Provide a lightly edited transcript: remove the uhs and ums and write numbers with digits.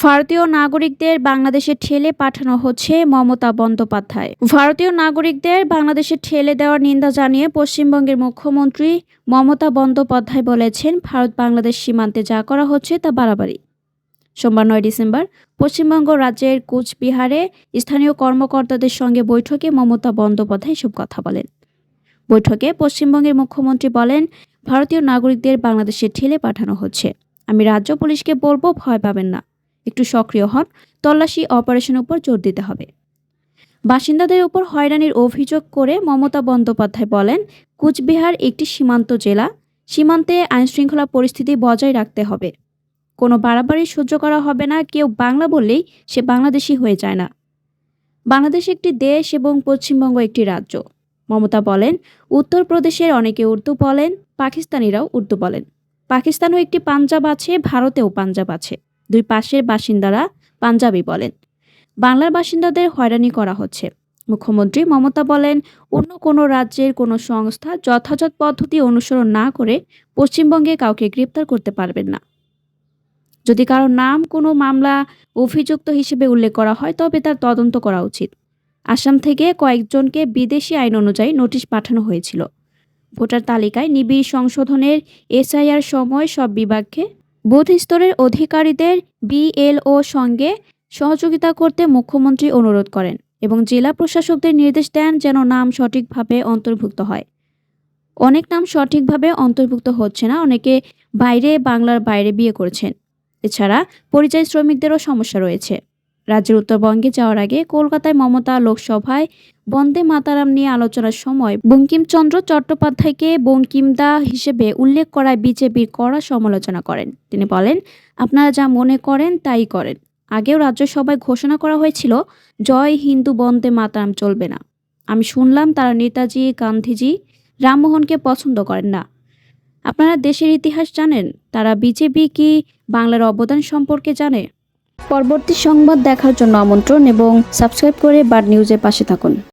ভারতীয় নাগরিকদের বাংলাদেশে ঠেলে পাঠানো হচ্ছে মমতা বন্দ্যোপাধ্যায়। ভারতীয় নাগরিকদের বাংলাদেশে ঠেলে দেওয়ার নিন্দা জানিয়ে পশ্চিমবঙ্গের মুখ্যমন্ত্রী মমতা বন্দ্যোপাধ্যায় বলেছেন, ভারত বাংলাদেশ সীমান্তে যা করা হচ্ছে তা বাড়াবাড়ি। সোমবার 9 ডিসেম্বর পশ্চিমবঙ্গ রাজ্যের কোচবিহারে স্থানীয় কর্মকর্তাদের সঙ্গে বৈঠকে মমতা বন্দ্যোপাধ্যায় এসব কথা বলেন। বৈঠকে পশ্চিমবঙ্গের মুখ্যমন্ত্রী বলেন, ভারতীয় নাগরিকদের বাংলাদেশে ঠেলে পাঠানো হচ্ছে। আমি রাজ্য পুলিশকে বলবো, ভয় পাবেন না, একটু সক্রিয় হন, তল্লাশি অপারেশনের উপর জোর দিতে হবে। বাসিন্দাদের উপর হয়রানির অভিযোগ করে মমতা বন্দ্যোপাধ্যায় বলেন, কুচবিহার একটি সীমান্ত জেলা, সীমান্তে আইনশৃঙ্খলা পরিস্থিতি বজায় রাখতে হবে। কোনো বাড়াবাড়ি সহ্য করা হবে না। কেউ বাংলা বললেই সে বাংলাদেশি হয়ে যায় না। বাংলাদেশ একটি দেশ এবং পশ্চিমবঙ্গ একটি রাজ্য। মমতা বলেন, উত্তরপ্রদেশের অনেকে উর্দু বলেন, পাকিস্তানিরাও উর্দু বলেন। পাকিস্তানেও একটি পাঞ্জাব আছে, ভারতেও পাঞ্জাব আছে। দুই পাশের বাসিন্দারা পাঞ্জাবি বলেন। বাংলার বাসিন্দাদের হয়রানি করা হচ্ছে। মুখ্যমন্ত্রী মমতা বলেন, অন্য কোনো রাজ্যের কোনো সংস্থা যথাযথ পদ্ধতি অনুসরণ না করে পশ্চিমবঙ্গে কাউকে গ্রেপ্তার করতে পারবেন না। যদি কারো নাম কোনো মামলা অভিযুক্ত হিসেবে উল্লেখ করা হয়, তবে তার তদন্ত করা উচিত। আসাম থেকে কয়েকজনকে বিদেশি আইন অনুযায়ী নোটিশ পাঠানো হয়েছিল। ভোটার তালিকায় নিবিড় সংশোধনের এসআইআর সময় সব বিভাগকে বুথ স্তরের অধিকারীদের বিএলও সঙ্গে সহযোগিতা করতে মুখ্যমন্ত্রী অনুরোধ করেন এবং জেলা প্রশাসকদের নির্দেশ দেন যেন নাম সঠিকভাবে অন্তর্ভুক্ত হয়। অনেক নাম সঠিকভাবে অন্তর্ভুক্ত হচ্ছে না, অনেকে বাংলার বাইরে বিয়ে করেছেন। এছাড়া পরিযায়ী শ্রমিকদেরও সমস্যা রয়েছে। রাজ্যের উত্তরবঙ্গে যাওয়ার আগে কলকাতায় মমতা লোকসভায় বন্দে মাতারাম নিয়ে আলোচনার সময় বঙ্কিমচন্দ্র চট্টোপাধ্যায়কে বঙ্কিমদা হিসেবে উল্লেখ করায় বিজেপির কড়া সমালোচনা করেন। তিনি বলেন, আপনারা যা মনে করেন তাই করেন। আগেও রাজ্যসভায় ঘোষণা করা হয়েছিল, জয় হিন্দু বন্দে মাতারাম চলবে না। আমি শুনলাম তারা নেতাজি, গান্ধীজি, রামমোহনকে পছন্দ করেন না। আপনারা দেশের ইতিহাস জানেন, তারা বিজেপি কি বাংলার অবদান সম্পর্কে জানে? পরবর্তী সংবাদ দেখার জন্য আমন্ত্রণ এবং সাবস্ক্রাইব করে বার্ড নিউজের পাশে থাকুন।